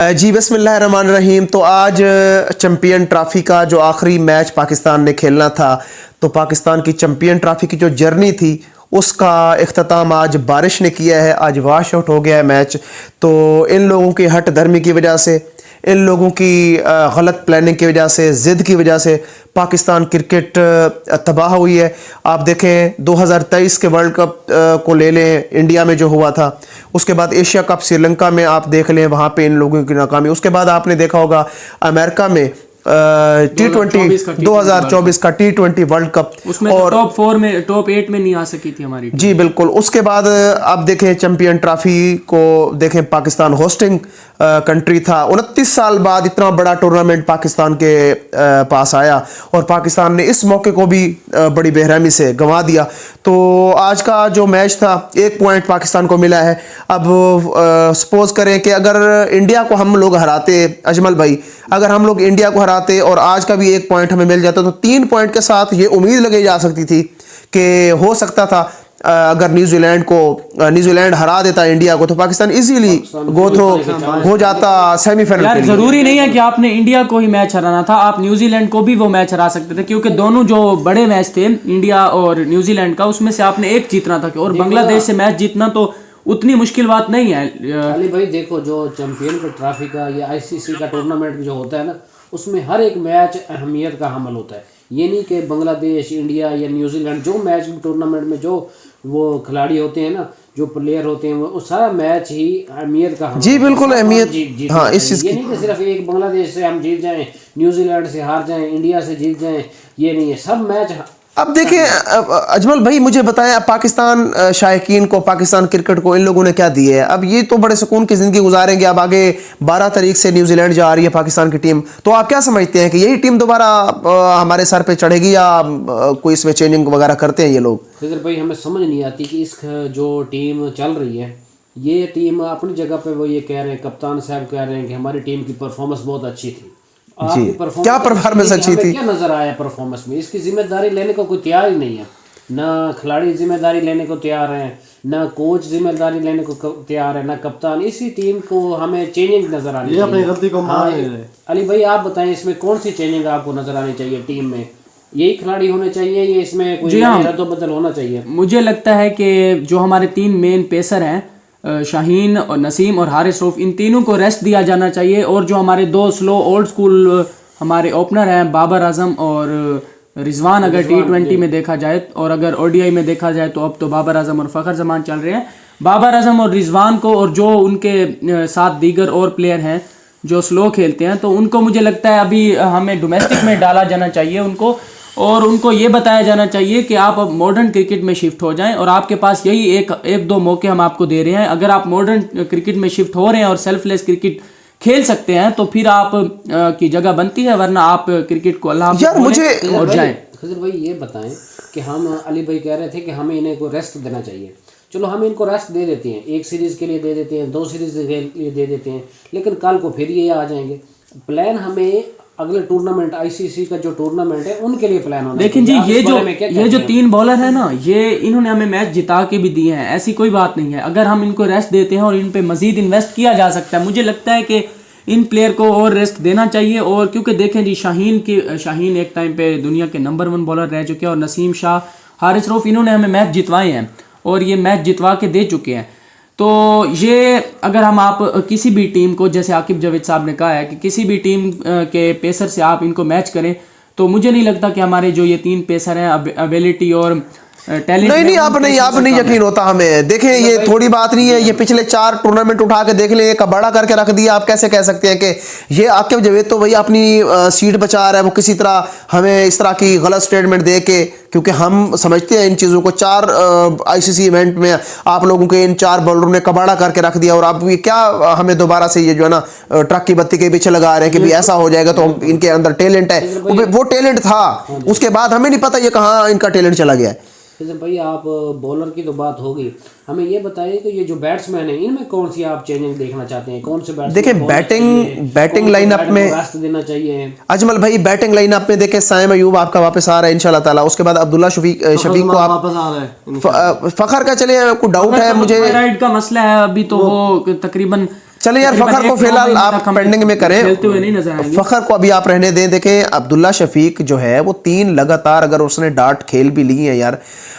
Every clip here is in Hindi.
जी बिस्मिल्लाहिर्रहमानिर्रहीम। तो आज चैम्पियन ट्रॉफ़ी का जो आखिरी मैच पाकिस्तान ने खेलना था, तो पाकिस्तान की चैम्पियन ट्रॉफ़ी की जो जर्नी थी उसका इख्तिताम आज बारिश ने किया है। आज वॉश आउट हो गया है मैच। तो इन लोगों की हट धर्मी की वजह से, इन लोगों की गलत प्लानिंग की वजह से, ज़िद की वजह से पाकिस्तान क्रिकेट तबाह हुई है। आप देखें 2023 के वर्ल्ड कप को ले लें, इंडिया में जो हुआ था, उसके बाद एशिया कप श्रीलंका में आप देख लें, वहाँ पे इन लोगों की नाकामी। उसके बाद आपने देखा होगा अमेरिका में T20 2024 का T20 वर्ल्ड कप, उसमें और टॉप 4 में, टॉप 8 में नहीं आ सकी थी हमारी। जी बिल्कुल। उसके बाद आप देखें चैंपियन ट्रॉफी को देखें, पाकिस्तान होस्टिंग कंट्री था। 29 साल बाद इतना बड़ा टूर्नामेंट पाकिस्तान के पास आया और पाकिस्तान ने इस मौके को भी बड़ी बेरहमी से गंवा दिया। तो आज का जो मैच था, 1 पॉइंट पाकिस्तान को मिला है। अब सपोज करें कि अगर इंडिया को हम लोग हराते, अजमल भाई, अगर हम लोग इंडिया को हराते और आज का भी 1 पॉइंट हमें मिल जाता, तो 3 पॉइंट के साथ ये उम्मीद लगाई जा सकती थी कि हो सकता था अगर न्यूजीलैंड हरा देता इंडिया को, तो पाकिस्तान इजीली गो थ्रो हो जाता सेमीफाइनल के लिए। जरूरी नहीं है कि आपने इंडिया को ही मैच हराना था, आप न्यूजीलैंड को भी वो मैच हरा सकते थे, क्योंकि दोनों जो बड़े मैच थे इंडिया और न्यूजीलैंड का, उसमें से आपने एक जीतना था। और बांग्लादेश से मैच जीतना तो उतनी मुश्किल बात नहीं है। अली भाई देखो, जो चैंपियन का ट्रॉफी का या आईसीसी का टूर्नामेंट जो होता है ना, उसमें हर एक मैच अहमियत का हमल होता है। ये नहीं कि बांग्लादेश, इंडिया या न्यूजीलैंड, जो मैच टूर्नामेंट में जो वो खिलाड़ी होते हैं ना, जो प्लेयर होते हैं, वो सारा मैच ही अहमियत का हमल। जी बिल्कुल, अहमियत। हाँ, इस ये नहीं कि सिर्फ एक बांग्लादेश से हम जीत जाएं, न्यूजीलैंड से हार जाएं, इंडिया से जीत जाएं, ये नहीं है, सब मैच। अब देखिए अजमल भाई, मुझे बताएं, पाकिस्तान शायकीन को, पाकिस्तान क्रिकेट को इन लोगों ने क्या दिया है? अब ये तो बड़े सुकून की ज़िंदगी गुजारेंगे। अब आगे 12 तारीख से न्यूजीलैंड जा रही है पाकिस्तान की टीम, तो आप क्या समझते हैं कि यही टीम दोबारा हमारे सर पे चढ़ेगी या कोई इसमें चेंजिंग वगैरह करते हैं ये लोग? खिजर भाई, हमें समझ नहीं आती कि इस जो टीम चल रही है, ये टीम अपनी जगह पे वो ये कह रहे हैं, कप्तान साहब कह रहे हैं कि हमारी टीम की परफॉर्मेंस बहुत अच्छी थी। जी, क्या परफॉर्मेंस अच्छी थी? क्या नजर आया परफॉर्मेंस में? इसकी जिम्मेदारी लेने को कोई तैयार ही नहीं है। ना खिलाड़ी जिम्मेदारी लेने को तैयार है, ना कोच जिम्मेदारी लेने को तैयार है, ना कप्तान। इसी टीम को हमें चेंजिंग नजर आनी चाहिए। अपनी गलती को मान रहे हैं। अली भाई आप बताएं, इसमें कौन सी चेंजिंग आपको नजर आनी चाहिए? टीम में यही खिलाड़ी होने चाहिए या इसमें कोई रद्द-बदल होना चाहिए? मुझे लगता है कि जो हमारे 3 मेन पेसर हैं, शाहीन और नसीम और हारिस रऊफ, इन तीनों को रेस्ट दिया जाना चाहिए। और जो हमारे 2 स्लो ओल्ड स्कूल हमारे ओपनर हैं, बाबर आजम और रिजवान, अगर T20 में देखा जाए, और अगर ODI में देखा जाए, तो अब तो बाबर आजम और फ़खर जमान चल रहे हैं। बाबर आजम और रिजवान को, और जो उनके साथ दीगर और प्लेयर हैं जो स्लो खेलते हैं, तो उनको मुझे लगता है अभी हमें डोमेस्टिक में डाला जाना चाहिए उनको, और उनको ये बताया जाना चाहिए कि आप अब मॉडर्न क्रिकेट में शिफ्ट हो जाएं, और आपके पास यही एक दो मौके हम आपको दे रहे हैं। अगर आप मॉडर्न क्रिकेट में शिफ्ट हो रहे हैं और सेल्फलेस क्रिकेट खेल सकते हैं, तो फिर आप की जगह बनती है, वरना आप क्रिकेट को अल्लाह यार मुझे और जाएं। खिजर भाई ये बताएं कि हम, अली भाई कह रहे थे कि हमें इन्हें को रेस्ट देना चाहिए। चलो हम इनको रेस्ट दे देते हैं, 1 सीरीज के लिए दे देते हैं, 2 सीरीज के लिए दे देते हैं, लेकिन कल को फिर ये आ जाएंगे। प्लान हमें अगले टूर्नामेंट, आईसीसी का जो टूर्नामेंट है, उनके लिए प्लान होना। लेकिन जी ये जो 3 बॉलर है ना, ये इन्होंने हमें मैच जिता के भी दिए हैं, ऐसी कोई बात नहीं है। अगर हम इनको रेस्ट देते हैं और इन पे मजीद इन्वेस्ट किया जा सकता है, मुझे लगता है कि इन प्लेयर को और रेस्ट देना चाहिए। और क्योंकि देखें जी, शाहीन एक टाइम पे दुनिया के नंबर 1 बॉलर रह चुके हैं, और नसीम शाह, हारिस रऊफ, इन्होंने हमें मैच जितवाए हैं और ये मैच जितवा के दे चुके हैं। तो ये अगर आप किसी भी टीम को, जैसे आकिब जावेद साहब ने कहा है कि किसी भी टीम के पेसर से आप इनको मैच करें, तो मुझे नहीं लगता कि हमारे जो ये 3 पेसर हैं, एबिलिटी और टैलेंट, नहीं आप नहीं यकीन होता हमें। देखें, ये थोड़ी बात नहीं है। ये पिछले 4 टूर्नामेंट उठा के देख लें, एक बड़ा करके रख दिया। आप कैसे कह सकते हैं कि ये आकिब जावेद तो भाई अपनी सीट बचा रहा है, वो किसी तरह हमें इस तरह की गलत स्टेटमेंट दे के, क्योंकि हम समझते हैं इन चीज़ों को। 4 आईसीसी इवेंट में आप लोगों के इन 4 बॉलरों ने कबाड़ा करके रख दिया, और आप ये क्या हमें दोबारा से ये जो है ना ट्रक की बत्ती के पीछे लगा रहे हैं कि भी ऐसा हो जाएगा तो इनके अंदर टैलेंट है। वो टैलेंट था, उसके बाद हमें नहीं पता ये कहाँ इनका टैलेंट चला गया है। भाई आप बॉलर की तो बात होगी, हमें ये बताइए कि ये जो बैट्समैन है, इनमें कौन सी आप चेंजिंग देखना चाहते हैं? कौन से बैट्समैन? देखिए बैटिंग लाइनअप में रेस्ट देना चाहिए। अजमल भाई, बैटिंग लाइनअप में देखें, साइम अयूब आपका वापस आ रहा है इंशाल्लाह ताला। उसके बाद अब्दुल्ला शफीक को आप वापस आ रहा है। फखर का चलिए कोई डाउट है मुझे, राइड का मसला है अभी, तो वो तकरीबन चले यार, तकरीबन फखर को 1-2 फिलहाल महीने आप तक हमें पेंडिंग में करें, खेलते हुए नहीं नजर आएंगे। फखर को अभी आप रहने दें। देखें अब्दुल्ला शफीक जो है वो 3 लगातार अगर उसने डार्ट खेल भी ली है यार,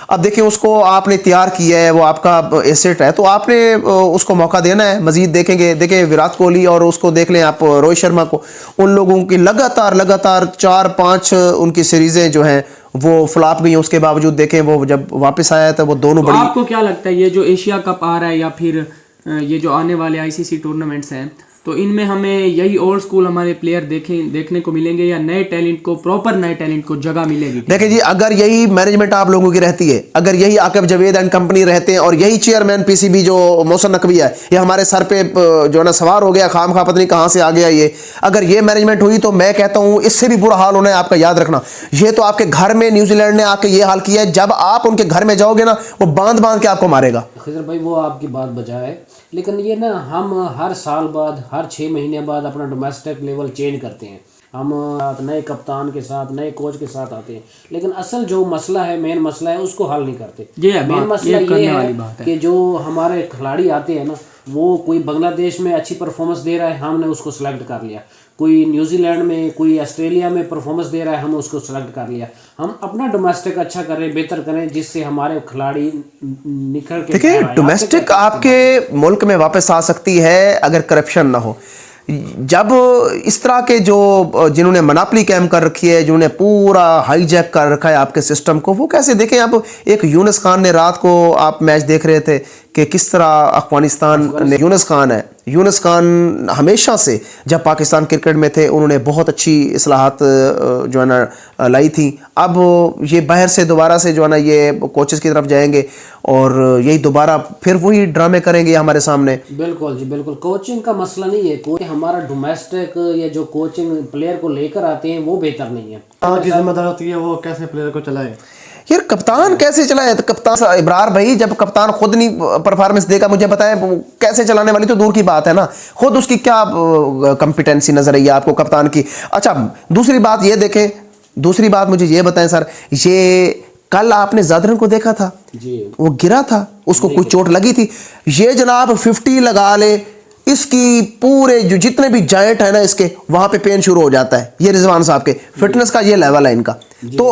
अब देखिए उसको आपने तैयार किया है, वो आपका एसेट है, तो आपने उसको मौका देना है मजीद। देखेंगे, देखें विराट कोहली और उसको देख लें आप रोहित शर्मा को, उन लोगों की लगातार 4-5 उनकी सीरीजें जो हैं वो फ्लॉप गई हैं, उसके बावजूद देखें वो जब वापस आया था वो दोनों तो बड़ी। आपको क्या लगता है ये जो एशिया कप आ रहा है या फिर ये जो आने वाले आईसीसी टूर्नामेंट्स हैं, तो इनमें हमें यही ओल्ड स्कूल हमारे प्लेयर देखने को मिलेंगे या नए टैलेंट को, प्रॉपर नए टैलेंट को जगह मिलेगी? देखिए जी, अगर यही मैनेजमेंट आप लोगों की रहती है, अगर यही आकिब जावेद एंड कंपनी रहते हैं और यही चेयरमैन पीसीबी जो मोहसिन नकवी है, ये हमारे सर पे जो है ना सवार हो गया, खाम खा पता नहीं कहाँ से आ गया ये, अगर ये मैनेजमेंट हुई तो मैं कहता हूँ इससे भी बुरा हाल होना है आपका। याद रखना, ये तो आपके घर में न्यूजीलैंड ने आके ये हाल किया है, जब आप उनके घर में जाओगे ना वो बांध के आपको मारेगा। खिजर भाई वो आपकी बात बजा है, लेकिन ये ना हम हर साल बाद, हर 6 महीने बाद अपना डोमेस्टिक लेवल चेंज करते हैं। हम नए कप्तान के साथ, नए कोच के साथ आते हैं, लेकिन असल जो मसला है, मेन मसला है, उसको हल नहीं करते। मेन मसला ये है कि जो हमारे खिलाड़ी आते हैं ना, वो कोई बांग्लादेश में अच्छी परफॉर्मेंस दे रहा है, हमने उसको सिलेक्ट कर लिया। कोई न्यूजीलैंड में, कोई ऑस्ट्रेलिया में परफॉर्मेंस दे रहा है, हम उसको सेलेक्ट कर लिया। हम अपना डोमेस्टिक अच्छा करें, बेहतर करें, जिससे हमारे खिलाड़ी निखर के। देखिए डोमेस्टिक आपके मुल्क में वापस आ सकती है अगर करप्शन ना हो। जब इस तरह के जो जिन्होंने मनापली कैम कर रखी है, जिन्होंने पूरा हाईजैक कर रखा है आपके सिस्टम को, वो कैसे देखें आप। एक यूनुस खान ने रात को आप मैच देख रहे थे कि किस तरह अफगानिस्तान ने, यूनुस खान है, यूनुस खान हमेशा से जब पाकिस्तान क्रिकेट में थे उन्होंने बहुत अच्छी इस्लाहात जो है ना लाई थी। अब ये बाहर से दोबारा से जो है ना ये कोचेस की तरफ जाएंगे और यही दोबारा फिर वही ड्रामे करेंगे हमारे सामने। बिल्कुल जी बिल्कुल, कोचिंग का मसला नहीं है, कोई हमारा डोमेस्टिक या जो कोचिंग प्लेयर को लेकर आते हैं वो बेहतर नहीं है। की जिम्मेदारी होती है वो कैसे प्लेयर को चलाए। यार कप्तान कैसे चलाए? तो कप्तान इब्रार भाई, जब कप्तान खुद नहीं परफॉर्मेंस देगा, मुझे बताएं कैसे चलाने वाली तो दूर की बात है ना, खुद उसकी क्या कंपिटेंसी नजर आई है आपको कप्तान की। अच्छा दूसरी बात ये देखें, दूसरी बात मुझे ये बताएं सर, ये कल आपने जादरन को देखा था जी, वो गिरा था, उसको कोई चोट लगी थी। ये जनाब 50 लगा ले, इसकी पूरे जो जितने भी जायंट है ना इसके वहां पे पेन शुरू हो जाता है। ये रिजवान साहब के फिटनेस का ये लेवल है इनका। तो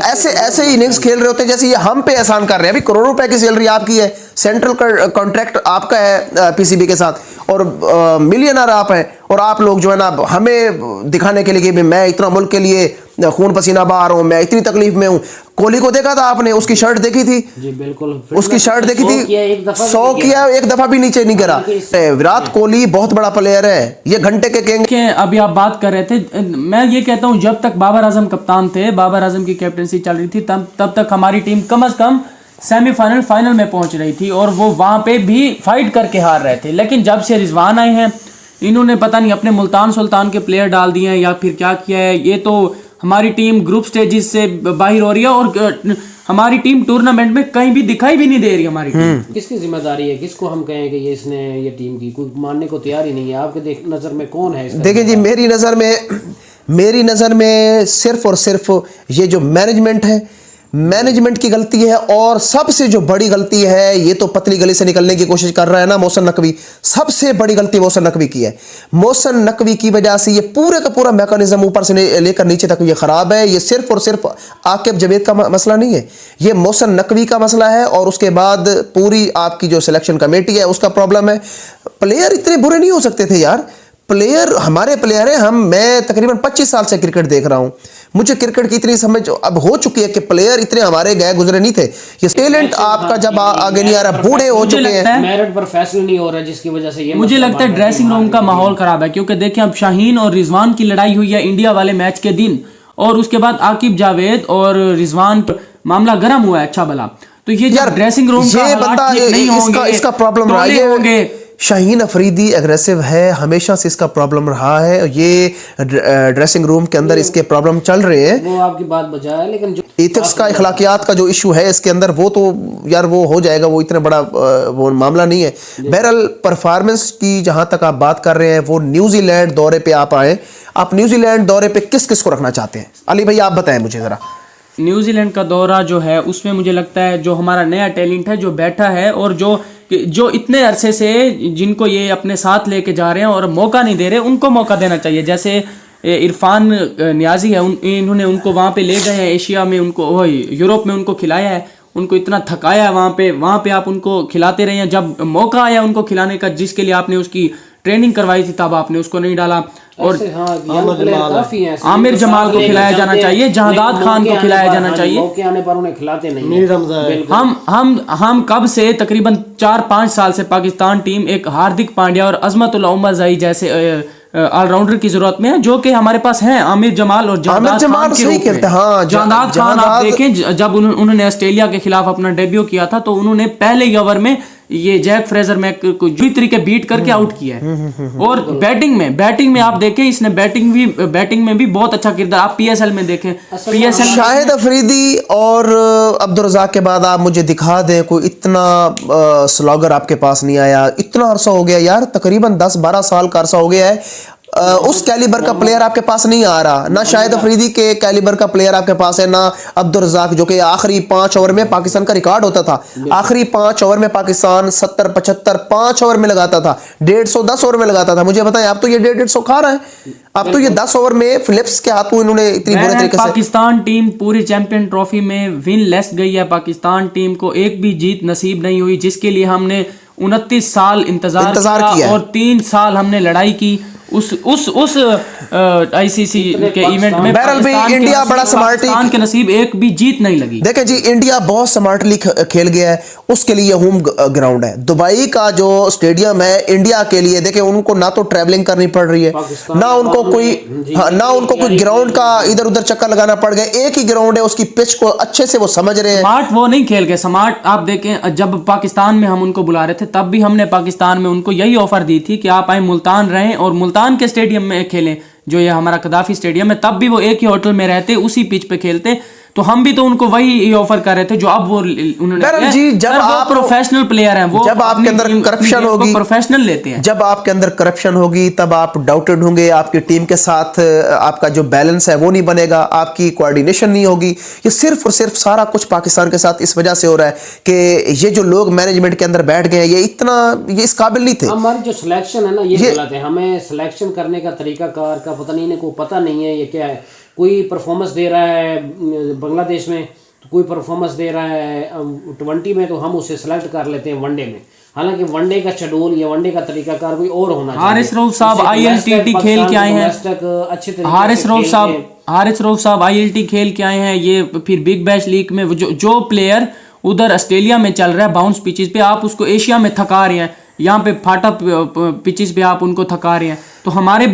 ऐसे ही इनिंग्स खेल रहे होते हैं जैसे ये हम पे एहसान कर रहे हैं। अभी करोड़ों रुपए की सैलरी आपकी है, सेंट्रल कॉन्ट्रैक्ट आपका है पीसीबी के साथ, और मिलियनर आप है, और आप लोग जो है ना हमें दिखाने के लिए कि मैं इतना मुल्क के लिए खून पसीना बहा रहा हूं, मैं इतनी तकलीफ में हूं। कोहली को देखा था आपने, उसकी शर्ट देखी थी जी बिल्कुल, उसकी शर्ट देखी थी, 100 किया, एक दफा भी नीचे नहीं गिरा। विराट कोहली बहुत बड़ा प्लेयर है, ये घंटे के किंग। अभी आप बात कर रहे थे, मैं ये कहता हूं जब तक बाबर आजम कप्तान थे, बाबर आजम की कैप्टनसी चल रही थी, तब तक हमारी टीम कम से कम सेमीफाइनल फाइनल में पहुंच रही थी और वो वहां पे भी फाइट करके हार रहे थे। लेकिन जब से रिजवान आए हैं, इन्होंने पता नहीं अपने मुल्तान सुल्तान के प्लेयर डाल दिए हैं या फिर क्या किया है, ये तो हमारी टीम ग्रुप स्टेजेस से बाहर हो रही है और हमारी टीम टूर्नामेंट में कहीं भी दिखाई भी नहीं दे रही हमारी टीम। किसकी जिम्मेदारी है, किसको हम कहें कि ये इसने ये टीम की, कोई मानने को तैयार ही नहीं है। आपके नजर में कौन है इसका? देखिए जी, मेरी नज़र में सिर्फ और सिर्फ ये जो मैनेजमेंट है, मैनेजमेंट की गलती है। और सबसे जो बड़ी गलती है, ये तो पतली गली से निकलने की कोशिश कर रहा है ना मोहसिन नकवी, सबसे बड़ी गलती मोहसिन नकवी की है। मोहसिन नकवी की वजह से ये पूरे का पूरा मैकेनिज्म ऊपर से लेकर नीचे तक ये खराब है। ये सिर्फ और सिर्फ आकिब जावेद का मसला नहीं है, ये मोहसिन नकवी का मसला है। और उसके बाद पूरी आपकी जो सिलेक्शन कमेटी है उसका प्रॉब्लम है। प्लेयर इतने बुरे नहीं हो सकते थे यार, प्लेयर हमारे प्लेयर हैं। मैं तकरीबन 25 साल से क्रिकेट देख रहा हूं, मुझे क्रिकेट की इतनी समझ अब हो चुकी है कि प्लेयर इतने हमारे गए गुजरे नहीं थे। ये टैलेंट आपका जब आगे नहीं आ रहा, बूढ़े हो चुके हैं, मेरिट पर फैसला नहीं हो रहा, जिसकी वजह से ये मुझे लगता है ड्रेसिंग रूम का माहौल खराब है। क्योंकि देखिए अब शाहीन और रिजवान की लड़ाई हुई है इंडिया वाले मैच के दिन, और उसके बाद आकिब जावेद और रिजवान पर मामला गर्म हुआ है अच्छा भला। तो ये ड्रेसिंग रूम का बंदा इसका प्रॉब्लम रहा है। शाहीन अफरीदी एग्रेसिव है, हमेशा से इसका प्रॉब्लम रहा है। ये ड्रेसिंग रूम के अंदर इसके प्रॉब्लम चल रहे हैं। वो आपकी बात बचा है, लेकिन जो एथिक्स का, अखलाकियात का जो इशू है इसके अंदर, वो तो यार वो हो जाएगा, वो इतना बड़ा वो मामला नहीं है। बहरहाल परफॉर्मेंस की जहां तक आप बात कर रहे हैं, वो न्यूजीलैंड दौरे पे आप आए, आप न्यूजीलैंड दौरे पे किस किस को रखना चाहते हैं? अली भाई आप बताएं मुझे जरा। न्यूजीलैंड का दौरा जो है उसमें मुझे लगता है जो हमारा नया टैलेंट है जो बैठा है और जो जो इतने अरसे से जिनको ये अपने साथ लेके जा रहे हैं और मौका नहीं दे रहे, उनको मौका देना चाहिए। जैसे इरफान नियाजी है, इन्होंने उनको वहाँ पे ले गए हैं, एशिया में उनको, यूरोप में उनको खिलाया है, उनको इतना थकाया है वहाँ पे आप उनको खिलाते रहे हैं। जब मौका आया उनको खिलाने का, जिसके लिए आपने उसकी ट्रेनिंग करवाई थी, तब आपने उसको नहीं डाला। और आमिर जमाल को खिलाया जाना चाहिए, जहादात खान को खिलाया जाना चाहिए। मौके आने पर उन्हें खिलाते नहीं हम कब से तकरीबन 4-5 साल से पाकिस्तान टीम एक हार्दिक पांड्या और अजमतुल्लाह उमर ज़ई जैसे ऑलराउंडर की जरूरत में है, जो कि हमारे पास हैं। आमिर जमाल और जहादात खान के रूप में। जहादात खान आप देखें, जब उन्होंने ऑस्ट्रेलिया के खिलाफ अपना डेब्यू किया था, तो उन्होंने पहले ही ओवर में ये जैक फ्रेजर मैक को जो तरीके बीट करके आउट किया है। और बैटिंग में आप देखें, इसने बैटिंग में भी बहुत अच्छा किरदार, आप पीएसएल में देखें। पीएसएल शाहिद अफरीदी और अब्दुल रज़ाक के बाद आप मुझे दिखा दें कोई इतना स्लॉगर आपके पास नहीं आया। इतना अरसा हो गया यार, तकरीबन 10-12 साल का अरसा हो गया है। उस कैलिबर का प्लेयर आपके पास नहीं आ रहा, ना शाहिद अफरीदी के कैलिबर का प्लेयर आपके पास है, ना अब्दुल रज़ाक, जो कि आखिरी 5 ओवर में पाकिस्तान का रिकॉर्ड होता था। आखिरी 5 ओवर में पाकिस्तान 70-75 5 ओवर में लगाता था, 150 10 ओवर में लगाता था। मुझे बताएं, अब तो ये 150 खा रहा है। अब तो ये 10 ओवर में फिलिप्स के हाथों इन्होंने इतनी बुरे तरीके से। पाकिस्तान टीम पूरी चैंपियन ट्रॉफी में विन लेस गई है। पाकिस्तान टीम को एक भी जीत नसीब नहीं हुई, जिसके लिए हमने 29 साल इंतजार किया और 3 साल हमने लड़ाई की उस आईसीसी के इवेंट में। बहरहाल भी इंडिया बड़ा स्मार्टली, पाकिस्तान के नसीब एक भी जीत नहीं लगी। देखें जी, इंडिया बहुत स्मार्टली खेल गया है, उसके लिए होम ग्राउंड है। दुबई का जो स्टेडियम है इंडिया के लिए, देखें उनको ना तो ट्रैवलिंग करनी पड़ रही है, ना उनको कोई ग्राउंड का इधर उधर चक्कर लगाना पड़ गया। एक ही ग्राउंड है, उसकी पिच को अच्छे से वो समझ रहे हैं। स्मार्ट वो नहीं खेल गए, स्मार्ट आप देखें, जब पाकिस्तान में हम उनको बुला रहे थे, तब भी हमने पाकिस्तान में उनको यही ऑफर दी थी कि आप आए मुल्तान रहें और मुल्तान के स्टेडियम में खेलें, जो ये हमारा कदाफी स्टेडियम है। तब भी वो एक ही होटल में रहते, उसी पिच पे खेलते। तो हम भी तो उनको वही ऑफर कर रहे थे जो अब वो उन्होंने जी, जब आप प्रोफेशनल प्लेयर हैं, वो जब आपके अंदर करप्शन होगी, प्रोफेशनल लेते हैं। जब आपके अंदर करप्शन होगी, तब आप डाउटेड होंगे, आपकी टीम के साथ आपका जो बैलेंस है वो नहीं बनेगा, आपकी कोऑर्डिनेशन नहीं होगी। ये सिर्फ और सिर्फ सारा कुछ पाकिस्तान के साथ इस वजह से हो रहा है कि ये जो लोग मैनेजमेंट के अंदर बैठ गए, ये इस काबिल नहीं थे। हमारी जो सिलेक्शन है ना, ये गलत है। हमें सिलेक्शन करने का तरीका कार का पता नहीं, इनको पता नहीं है ये क्या है। कोई परफॉर्मेंस दे रहा है बांग्लादेश में, तो कोई परफॉर्मेंस दे रहा है 20 में, तो हम उसे सेलेक्ट कर लेते हैं वनडे में। हालांकि वनडे का शेड्यूल या वनडे का तरीकाकार कोई और होना चाहिए। हारिस रऊफ साहब ILTT खेल के आए हैं, अच्छे तरीके हारिस रऊफ साहब ILT खेल के आए हैं। ये फिर बिग बैश लीग में जो प्लेयर उधर ऑस्ट्रेलिया में चल रहा है बाउंस पिचेस पे, आप उसको एशिया में थका रहे हैं, यहाँ पे फाटा पिचेस पे आप उनको थका रहे हैं। तो हमारे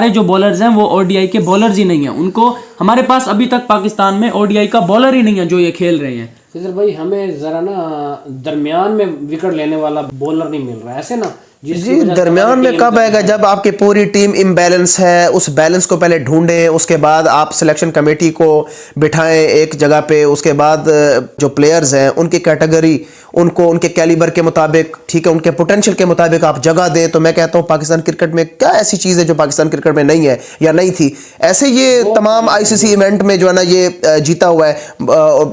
जो बॉलर्स हैं वो ODI के बॉलर्स ही नहीं हैं। उनको हमारे पास अभी तक पाकिस्तान में ODI का बॉलर ही नहीं है जो ये खेल रहे हैं। फिजर भाई, हमें जरा ना दरमियान में विकेट लेने वाला बॉलर नहीं मिल रहा है, ऐसे ना जी। दरमियान में कब आएगा? जब आपकी पूरी टीम इम्बैलेंस है, उस बैलेंस को पहले ढूंढें, उसके बाद आप सिलेक्शन कमेटी को बिठाएं एक जगह पे, उसके बाद जो प्लेयर्स हैं उनकी कैटेगरी, उनको उनके कैलिबर के मुताबिक, ठीक है, उनके पोटेंशियल के मुताबिक आप जगह दें। तो मैं कहता हूं पाकिस्तान क्रिकेट में क्या ऐसी चीज़ है जो पाकिस्तान क्रिकेट में नहीं है या नहीं थी। ऐसे ये तमाम ICC इवेंट में जो है ना, ये जीता हुआ है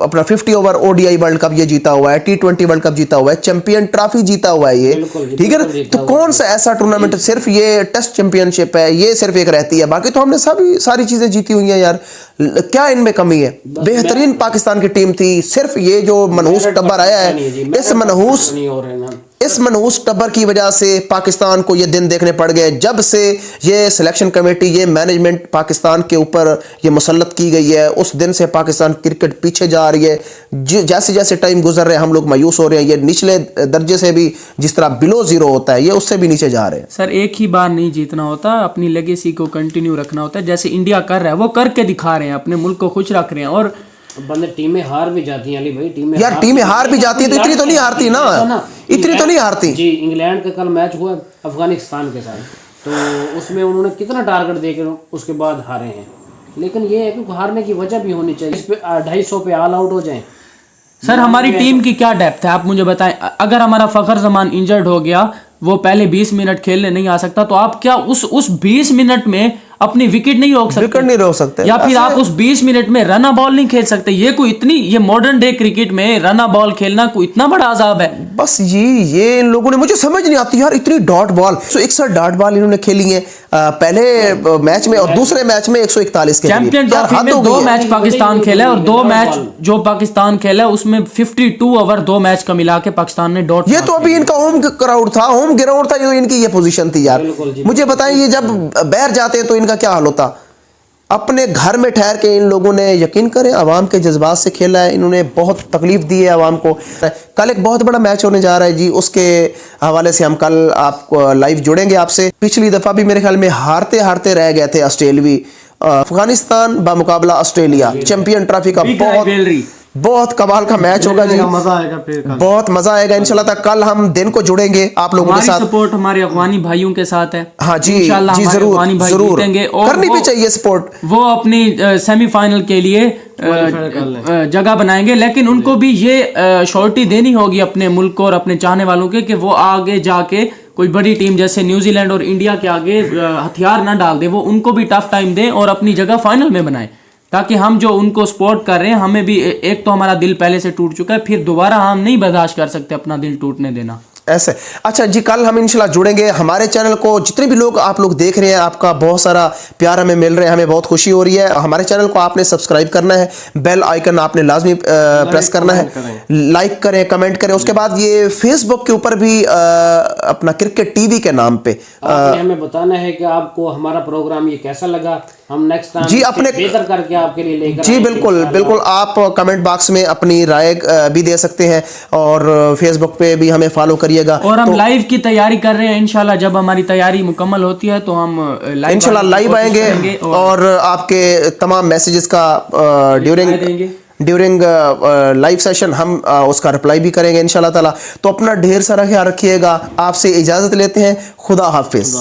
अपना 50 ओवर ODI वर्ल्ड कप ये जीता हुआ है, T20 वर्ल्ड कप जीता हुआ है, चैंपियन ट्रॉफी जीता हुआ है ये, ठीक है। तो कौन सा ऐसा टूर्नामेंट, सिर्फ ये टेस्ट चैंपियनशिप है, ये सिर्फ एक रहती है, बाकी तो हमने सारी चीजें जीती हुई हैं यार। क्या इनमें कमी है? बेहतरीन पाकिस्तान की टीम थी। सिर्फ ये जो मनहूस टब्बर आया है, इस मनहूस टब्बर की वजह से पाकिस्तान को ये दिन देखने पड़ गए। जब से ये सिलेक्शन कमेटी, ये मैनेजमेंट पाकिस्तान के ऊपर ये मुसल्लत की गई है, उस दिन से पाकिस्तान क्रिकेट पीछे जा रही है। जैसे जैसे टाइम गुजर रहे हैं, हम लोग मायूस हो रहे हैं। ये निचले दर्जे से भी, जिस तरह बिलो जीरो होता है, ये उससे भी नीचे जा रहे हैं। सर, एक ही बार नहीं जीतना होता, अपनी लेगेसी को कंटिन्यू रखना होता है। जैसे इंडिया कर रहा है, वो करके दिखा रहे हैं, अपने मुल्क को खुश रख रहे हैं। और बंदे टीमें हार भी जाती हैं अली भाई, टीमें हार भी जाती है, तो इतनी तो नहीं हारती ना, इतनी तो नहीं हारती जी। इंग्लैंड का कल मैच हुआ अफगानिस्तान के साथ, तो उसमें उन्होंने कितना टारगेट देकर उसके बाद हारे हैं। लेकिन ये है कि हारने की वजह भी होनी चाहिए, इस पे 250 पे ऑल आउट हो जाए। सर, हमारी टीम की क्या डेप्थ है आप मुझे बताएं। अगर हमारा फखर जमान इंजर्ड हो गया, वो पहले 20 मिनट खेलने नहीं आ सकता, तो आप क्या उस 20 मिनट में अपनी विकेट नहीं रोक सकते, विकेट नहीं रोक सकते। या फिर ऐसे- आप उस 20 मिनट में रन बॉल नहीं खेल सकते। ये मॉडर्न डे क्रिकेट में रन बॉल खेलना कोई इतना बड़ा अजाब है। बस ये इन लोगों ने, मुझे समझ नहीं आती यार, इतनी डॉट बॉल 161 डॉट बॉल इन्होंने खेली है पहले मैच में, और दूसरे मैच में 141 के चैंपियन ट्रॉफी में 2 मैच पाकिस्तान खेला है, और 2 मैच जो पाकिस्तान खेला है उसमें 52 ओवर 2 मैच का मिला के पाकिस्तान ने डॉट। ये तो अभी इनका होम क्राउड था, होम ग्राउंड था, जो इनकी ये पोजीशन थी यार। मुझे बताएं, ये जब बाहर जाते हैं तो इनका क्या हाल होता। अपने घर में ठहर के इन लोगों ने, यकीन करें, आवाम के जज्बात से खेला है। इन्होंने बहुत तकलीफ दी है आवाम को। कल एक बहुत बड़ा मैच होने जा रहा है जी, उसके हवाले से हम कल आपको लाइव जुड़ेंगे आपसे। पिछली दफा भी मेरे ख्याल में हारते हारते रह गए थे ऑस्ट्रेलिया, अफगानिस्तान बामुकाबला ऑस्ट्रेलिया, चैंपियन ट्रॉफी का बहुत कमाल का मैच होगा जी। मजा आएगा फिर कल। बहुत मजा आएगा इंशाल्लाह। तक कल हम दिन को जुड़ेंगे आप लोगों के हमारी साथ। सपोर्ट हमारे अफगानी भाइयों के साथ है। हाँ जी, इंशाल्लाह जी हमारे जरूर अफगानी भाई जरूर जीतेंगे, और करनी भी चाहिए सपोर्ट। वो अपनी सेमीफाइनल के लिए जगह बनाएंगे, लेकिन उनको भी ये श्योरिटी देनी होगी अपने मुल्क को और अपने चाहने वालों के, कि वो आगे जाके कोई बड़ी टीम जैसे न्यूजीलैंड और इंडिया के आगे हथियार ना डाल दे, वो उनको भी टफ टाइम दे और अपनी जगह फाइनल में बनाए, ताकि हम जो उनको सपोर्ट कर रहे हैं, हमें भी एक तो हमारा दिल पहले से टूट चुका है, फिर दोबारा हम नहीं बर्दाश्त कर सकते अपना दिल टूटने देना। ऐसे अच्छा जी, कल हम इंशाल्लाह जुड़ेंगे। हमारे चैनल को जितने भी लोग आप लोग देख रहे हैं, आपका बहुत सारा प्यार हमें मिल रहा है, हमें बहुत खुशी हो रही है। हमारे चैनल को आपने सब्सक्राइब करना है, बेल आइकन आपने लाजमी प्रेस करना है, लाइक करें, कमेंट करें। उसके बाद ये फेसबुक के ऊपर भी अपना क्रिकेट टीवी के नाम पे आपने हमें बताना है कि आपको हमारा प्रोग्राम ये कैसा लगा। हम नेक्स्ट टाइम जी अपने बेहतर करके आपके लिए लेकर जी बिल्कुल बिल्कुल, आप कमेंट बॉक्स में अपनी राय भी दे सकते हैं, और फेसबुक पे भी हमें फॉलो करिएगा। और हम लाइव की तैयारी कर रहे हैं, इंशाल्लाह जब हमारी तैयारी मुकम्मल होती है तो हम इंशाल्लाह लाइव आएंगे, और आपके तमाम मैसेजेस का ड्यूरिंग लाइव सेशन हम उसका रिप्लाई भी करेंगे इंशाल्लाह ताला। तो अपना ढेर सारा ख्याल रखिएगा। आपसे इजाजत लेते हैं। खुदा हाफिज।